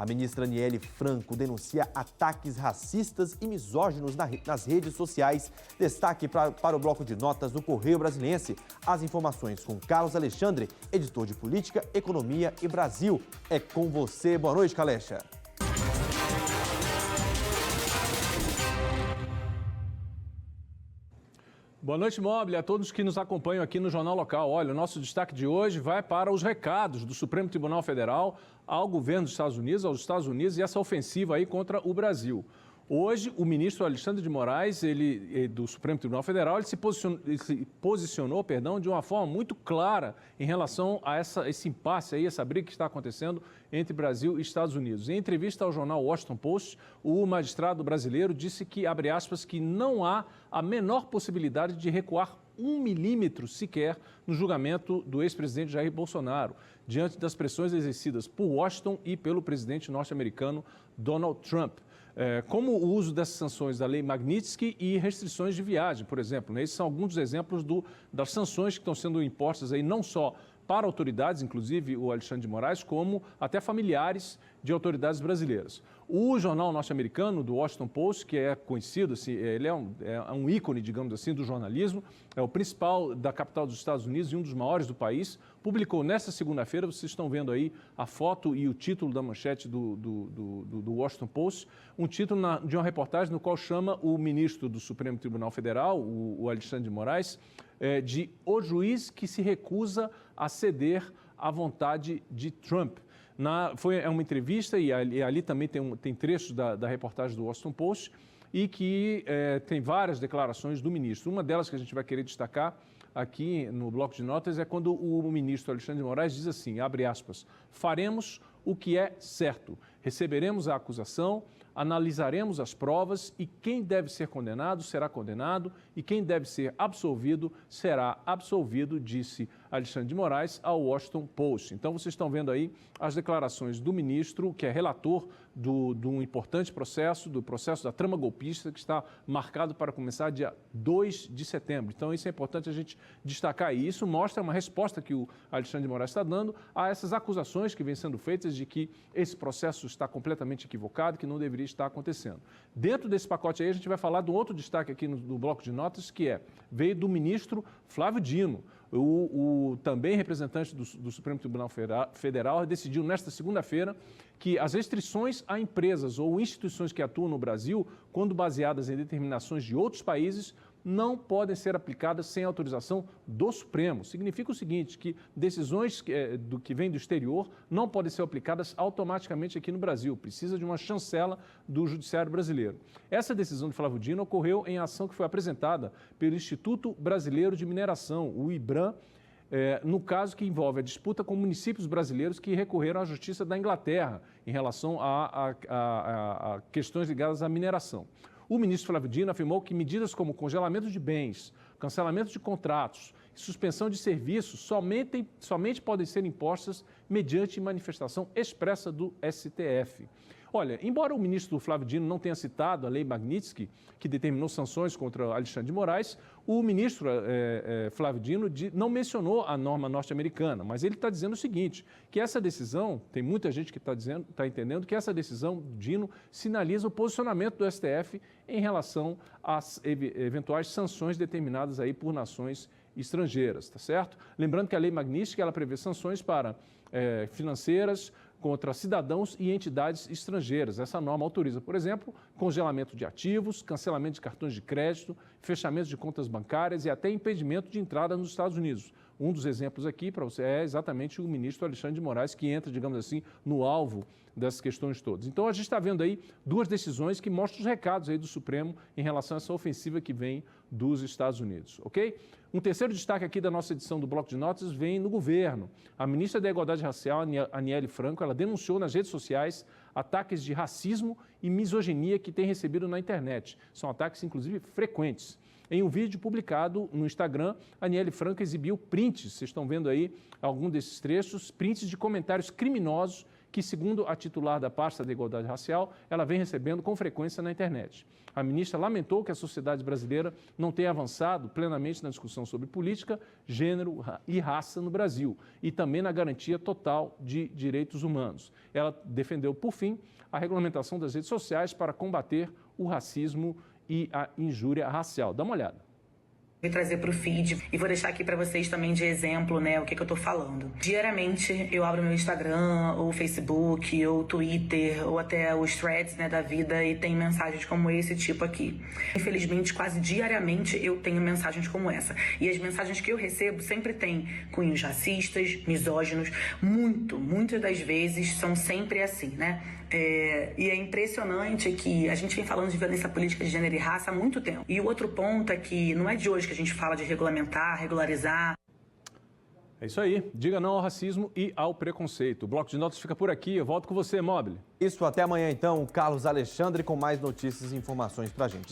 A ministra Aniele Franco denuncia ataques racistas e misóginos nas redes sociais. Destaque para o bloco de notas do Correio Brasiliense. As informações com Carlos Alexandre, editor de Política, Economia e Brasil. É com você. Boa noite, Calecha. Boa noite, Mobile, a todos que nos acompanham aqui no Jornal Local. Olha, o nosso destaque de hoje vai para os recados do Supremo Tribunal Federal ao governo dos Estados Unidos, aos Estados Unidos e essa ofensiva aí contra o Brasil. Hoje, o ministro Alexandre de Moraes, do Supremo Tribunal Federal, ele se posicionou, de uma forma muito clara em relação a esse impasse aí, essa briga que está acontecendo entre Brasil e Estados Unidos. Em entrevista ao jornal Washington Post, o magistrado brasileiro disse que, abre aspas, que não há a menor possibilidade de recuar 1 milímetro sequer no julgamento do ex-presidente Jair Bolsonaro, diante das pressões exercidas por Washington e pelo presidente norte-americano Donald Trump. Como o uso dessas sanções da Lei Magnitsky e restrições de viagem, por exemplo. Esses são alguns dos exemplos das sanções que estão sendo impostas aí, não só para autoridades, inclusive o Alexandre de Moraes, como até familiares de autoridades brasileiras. O jornal norte-americano, do Washington Post, que é conhecido, assim, ele é um ícone, digamos assim, do jornalismo, é o principal da capital dos Estados Unidos e um dos maiores do país, publicou nesta segunda-feira, vocês estão vendo aí a foto e o título da manchete do Washington Post, um título de uma reportagem no qual chama o ministro do Supremo Tribunal Federal, o Alexandre de Moraes, de o juiz que se recusa a ceder à vontade de Trump. É uma entrevista e ali também tem trechos da reportagem do Washington Post e que tem várias declarações do ministro. Uma delas que a gente vai querer destacar aqui no bloco de notas é quando o ministro Alexandre de Moraes diz assim, abre aspas, faremos o que é certo, receberemos a acusação, analisaremos as provas e quem deve ser condenado será condenado e quem deve ser absolvido será absolvido, disse Alexandre de Moraes ao Washington Post. Então, vocês estão vendo aí as declarações do ministro, que é relator de um importante processo, do processo da trama golpista, que está marcado para começar dia 2 de setembro. Então, isso é importante a gente destacar. E isso mostra uma resposta que o Alexandre de Moraes está dando a essas acusações que vêm sendo feitas de que esse processo está completamente equivocado, que não deveria estar acontecendo. Dentro desse pacote aí, a gente vai falar de um outro destaque aqui no bloco de notas, que veio do ministro Flávio Dino, o também representante do Supremo Tribunal Federal, decidiu nesta segunda-feira que as restrições a empresas ou instituições que atuam no Brasil, quando baseadas em determinações de outros países, não podem ser aplicadas sem autorização do Supremo. Significa o seguinte, que decisões que vêm do exterior não podem ser aplicadas automaticamente aqui no Brasil. Precisa de uma chancela do Judiciário brasileiro. Essa decisão de Flávio Dino ocorreu em ação que foi apresentada pelo Instituto Brasileiro de Mineração, o IBRAM, no caso que envolve a disputa com municípios brasileiros que recorreram à Justiça da Inglaterra em relação a questões ligadas à mineração. O ministro Flávio Dino afirmou que medidas como congelamento de bens, cancelamento de contratos e suspensão de serviços somente podem ser impostas mediante manifestação expressa do STF. Olha, embora o ministro Flávio Dino não tenha citado a Lei Magnitsky, que determinou sanções contra Alexandre de Moraes, o ministro Flávio Dino não mencionou a norma norte-americana, mas ele está dizendo o seguinte, que essa decisão, tem muita gente que está entendendo que essa decisão, Dino, sinaliza o posicionamento do STF em relação às eventuais sanções determinadas aí por nações estrangeiras, tá certo? Lembrando que a Lei Magnitsky, ela prevê sanções para financeiras, contra cidadãos e entidades estrangeiras. Essa norma autoriza, por exemplo, congelamento de ativos, cancelamento de cartões de crédito, fechamento de contas bancárias e até impedimento de entrada nos Estados Unidos. Um dos exemplos aqui para você é exatamente o ministro Alexandre de Moraes, que entra, digamos assim, no alvo dessas questões todas. Então, a gente está vendo aí duas decisões que mostram os recados aí do Supremo em relação a essa ofensiva que vem dos Estados Unidos, ok? Um terceiro destaque aqui da nossa edição do Bloco de Notas vem no governo. A ministra da Igualdade Racial, Aniele Franco, ela denunciou nas redes sociais ataques de racismo e misoginia que tem recebido na internet. São ataques, inclusive, frequentes. Em um vídeo publicado no Instagram, a Aniele Franco exibiu prints, vocês estão vendo aí algum desses trechos, prints de comentários criminosos que, segundo a titular da pasta da Igualdade Racial, ela vem recebendo com frequência na internet. A ministra lamentou que a sociedade brasileira não tenha avançado plenamente na discussão sobre política, gênero e raça no Brasil e também na garantia total de direitos humanos. Ela defendeu, por fim, a regulamentação das redes sociais para combater o racismo e a injúria racial. Dá uma olhada. Vou trazer para o feed e vou deixar aqui para vocês também de exemplo, né, o que eu tô falando. Diariamente eu abro meu Instagram, ou Facebook, ou Twitter, ou até os threads, né, da vida e tem mensagens como esse tipo aqui. Infelizmente, quase diariamente eu tenho mensagens como essa. E as mensagens que eu recebo sempre têm cunhos racistas, misóginos, muitas das vezes são sempre assim, né? E é impressionante que a gente vem falando de violência política de gênero e raça há muito tempo. E o outro ponto é que não é de hoje que a gente fala de regulamentar, regularizar. É isso aí. Diga não ao racismo e ao preconceito. O Bloco de Notas fica por aqui. Eu volto com você, Mobile. Isso, até amanhã então. Carlos Alexandre com mais notícias e informações pra gente.